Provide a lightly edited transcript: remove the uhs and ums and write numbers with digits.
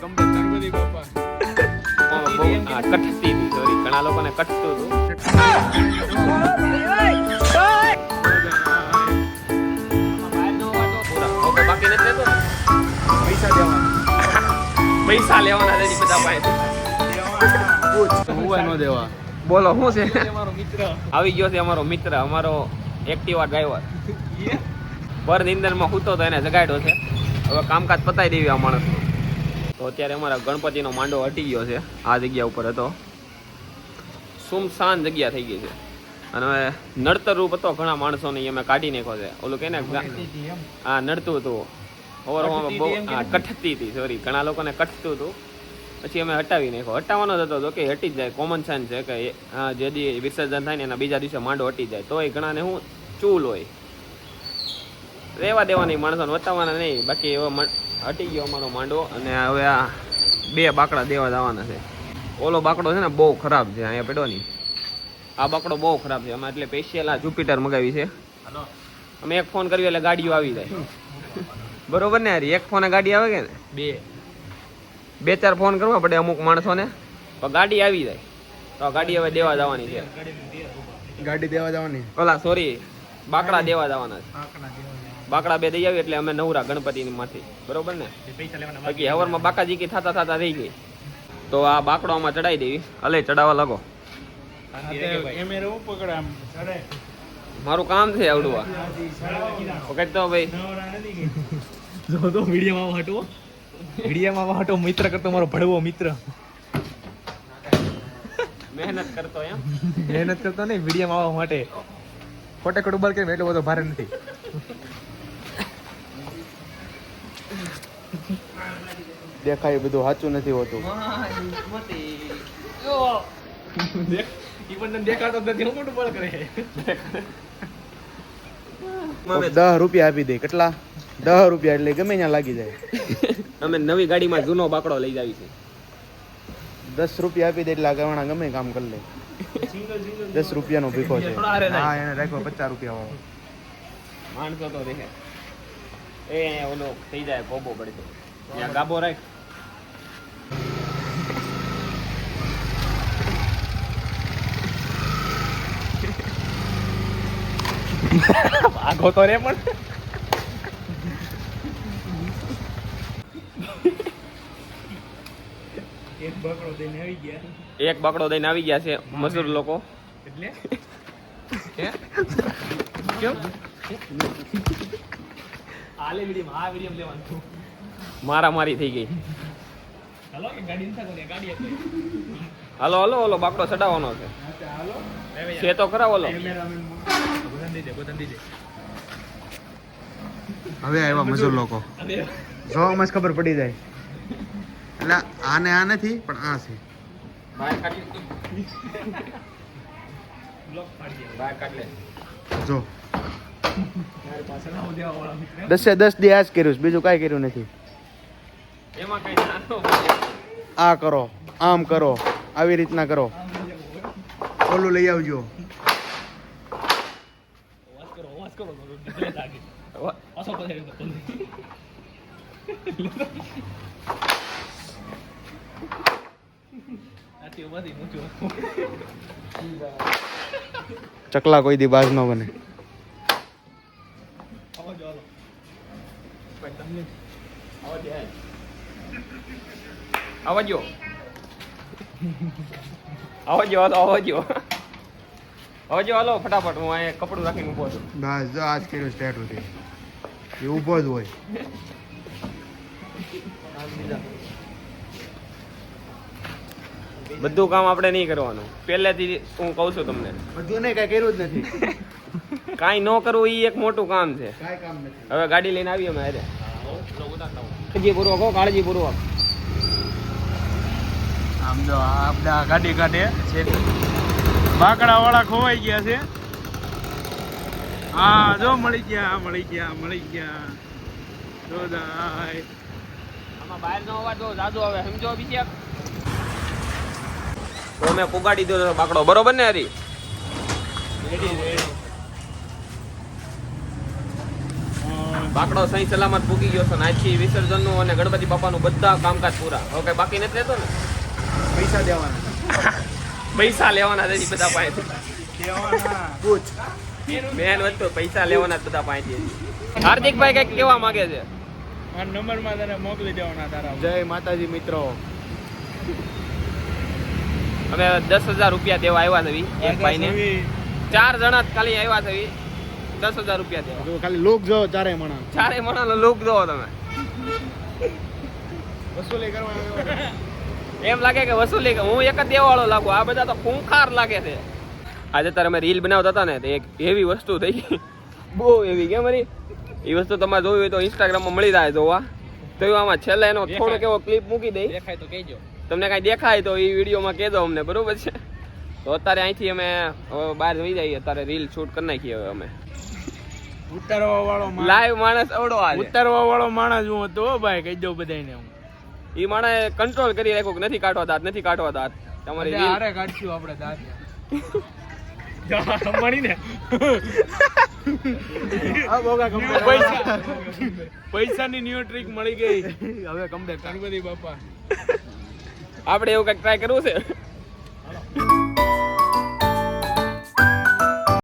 ગણપતિ બાપા કઠતી હતી, સોરી, ઘણા લોકોને કઠતું હતું. બાકી નથી લેતો ને? પૈસા લેવાના છે બધા પાસે. હું ન દેવા. બોલો શું છે? અમારો મિત્ર આવી ગયો છે અમારો મિત્ર, અમારો એક્ટિવા ડ્રાઈવર. પર નિંદરમાં સૂતો તો એને જગાડ્યો છે. હવે કામકાજ પતાવી દેવી આ માણસ. તો અત્યારે અમારા ગણપતિનો માંડો હટી ગયો છે. આ જગ્યા ઉપર હતો, સુમસાન જગ્યા થઈ ગઈ છે. અને હવે નડતર રૂપ હતો, ઘણા માણસોને અમે કાઢી નાખ્યો છે. ઓલું કે ને હા નડતું હતું, ઓવરમાં બહુ કઠતી હતી, સોરી, ઘણા લોકોને કઠતું હતું. પછી અમે હટાવી નાખ્યો. હટાવવાનો જ હતો કે હટી જ જાય, કોમન સેન્સ છે કે જે દી વિસર્જન થાય ને એના બીજા દિવસે માંડો હટી જાય. તો એ ઘણાને શું ચૂલ હોય, રહેવા દેવાની માણસોને વતાવવાના નહીં. બાકી એવો હટી ગયો અમારો માંડવો. અને હવે આ 2 બાકડા દેવા જવાના છે. ઓલો બાકડો છે ને બહુ ખરાબ છે, અહીંયા પડ્યો નહીં. આ બાકડો બહુ ખરાબ છે. અમે એટલે સ્પેશિયલ આ જુપિટર મગાવી છે. અમે એક ફોન કર્યો એટલે ગાડીઓ આવી જાય. બરોબર ને યાર, એક ફોને ગાડી આવે કે ને? 2-4 ફોન કરવા પડે અમુક માણસોને, તો ગાડી આવી જાય. તો ગાડી હવે દેવા જવાની છે. ગાડી દેવા જવાની. ઓલા સોરી, બાકડા દેવા જવાના છે. બાકડા 2 દઈ આવી એટલે અમે નવરા ગણપતિની માંથી. બરોબર ને? બાકી હવરમાં બાકાજી કી થતા રહી ગઈ. તો આ બાકડો આમાં ચડાવી દેવી. અલે ચડાવવા લાગો. મારું કામ છે આવડું. આ પકડ તો ભાઈ. જો તો વિડીયોમાં હટો મિત્ર કરતો મારો ભડવો મિત્ર. મહેનત કરતો એમ. મહેનત કરતો નહીં, વિડીયોમાં આવવા માટે. ખોટે ખોટું બોલ કે એટલો બધો ભારે નથી. દેખાય બધું સાચું નથી હોતું. દેખાતો નથી, હું મોટું બોલ કરે. 10 રૂપિયા આપી દે. કેટલા? 10 રૂપિયા એટલે ગમે ત્યાં લાગી જાય. અમે નવી ગાડીમાં જૂનો બાકડો લઈ જાવી છે. 10 રૂપિયા આપી દે એટલે આ ગવાણા ગમે કામ કરી લે. 10 રૂપિયાનો ભીખો છે. હા, એને રાખ્યો 50 રૂપિયા વાળો. માણસો તો દેખે એ ઓલો થઈ જાય, કોબો પડી જાય. ત્યાં ગાબો રાખ. ભાગો તો રે પણ. એક બકડો દઈને આવી ગયા છે મજૂર લોકો. એટલે કેમ આલે વિડીયો આ વિડીયો લેવાનું મારામારી થઈ ગઈ. હાલો કે ગાડી નથી કોને ગાડી હતી. હાલો હાલો, ઓલો બાકડો ચડાવવાનો છે. છે તો ખરા ઓલો. બદન દીજે હવે આવ્યા મજૂર લોકો. જોવામાં જ ખબર પડી જાય. એટલે આને આ નથી પણ આ છે. બહાર કાઢી બ્લોક પાડી દે. બહાર કાઢ લે. જો તારે પાછળ ના ઉદ્યા વાળા મિત્ર. 10 દી આ જ કર્યું છે, બીજું કાંઈ કર્યું નથી. એમાં કઈ નાનો આ કરો, આમ કરો, આવી રીતના કરો. ઓલું લઈ આવજો. અવાજ કરો ડિસ્પ્લે લાગે. પાછો પછાડી કરતો નહીં. આથી ઉભાથી મૂંચો. ચકલા કોઈ દી બાજ ન બને. આવાજો હાલો. ભાઈ તમને આવજો આવજો હાલો ફટાફટ. હું અહીંયા કપડું રાખીને ઊભો છું. બસ જો આજ કર્યું સ્ટેટ સુધી. એ ઊભો જ હોય. બધું કામ આપણે નહીં કરવાનું. પહેલેથી હું કહું છું તમને, બધું નહીં, કાંઈ કર્યું જ નથી. કાંઈ ન કરવું એ એક મોટું કામ છે. કાંઈ કામ નથી. હવે ગાડી લઈને આવીએ અમે. અરે કાળજીપૂર્વક હો, કાળજીપૂર્વક. આમ જો આપડા ગાડી કાઢે છે. બાકડા વાળા ખોવાઈ ગયા છે. હા જો મળી ગયા. જોદાય આમાં બહારનો અવાજ બહુ જાજો આવે, સમજો અભિષેક. તો મેં પુગાડી દીધો બાકડો, બરોબર ને હરી? રેડી બાકડો સહી સલામત પૂગી ગયો છે ને આજથી વિસર્જનનું અને ગણપતિ બાપાનું બધા કામકાજ પૂરા. હવે કઈ બાકી નથી રહેતો ને? પૈસા દેવાના, પૈસા લેવાના છે બધા પાસેથી. પૂછ મેન વસ્તુ પૈસા લેવાના જ બધા પાસેથી. હાર્દિકભાઈ કઈક કેવા માંગે છે? આ નંબરમાં તને મોકલી દેવાના તારા. જય માતાજી મિત્રો. અમે 10,000 રૂપિયા દેવા આવ્યા છે એક ભાઈને. 4 જણા ખાલી આવ્યા છે 10,000 રૂપિયા દેવા. જો ખાલી લોક જો ચારે મણા, ચારે મણાનો લુક જોવો તમે. વસૂલી કરવા એમ લાગે કે વસૂલી હું એક જ દેવાવાળો લાગુ. આ બધા તો ખૂંખાર લાગે છે. આજે તારે અમે રીલ બનાવતા હતા ને તો એક એવી વસ્તુ થઈ ગઈ, બહુ એવી કેમ મારી. એ વસ્તુ તમારે જોવી હોય તો ઇન્સ્ટાગ્રામમાં મળી જાય જોવા. તો આમાં છેલ્લે એનો થોડોક એવો ક્લિપ મૂકી દઈ. દેખાય તો કહેજો. તમને કાંઈ દેખાય તો એ વિડીયોમાં કહેજો અમને, બરોબર છે? તો અત્યારે અહીંથી અમે બહાર જઈ જઈએ. અત્યારે રીલ શૂટ કરી નાખીએ હવે અમે. ઉતારવા વાળો લાઈવ માણસ અવડો આજે. ઉતારવા વાળો માણસ હું હતો ભાઈ, કહી દઉં બધાને હું. એ માણસે કંટ્રોલ કરી રાખ્યો કે નથી કાઢવા દાંત, નથી કાઢવા દાંત. તમારી રીલ હારે કાઢશું આપણે દાંત. મળીને પૈસાની ન્યુ ટ્રીક મળી ગઈ. હવે કમબેક ગણપતિ બાપા આપણે એવું કંઈક ટ્રાય કરવું છે.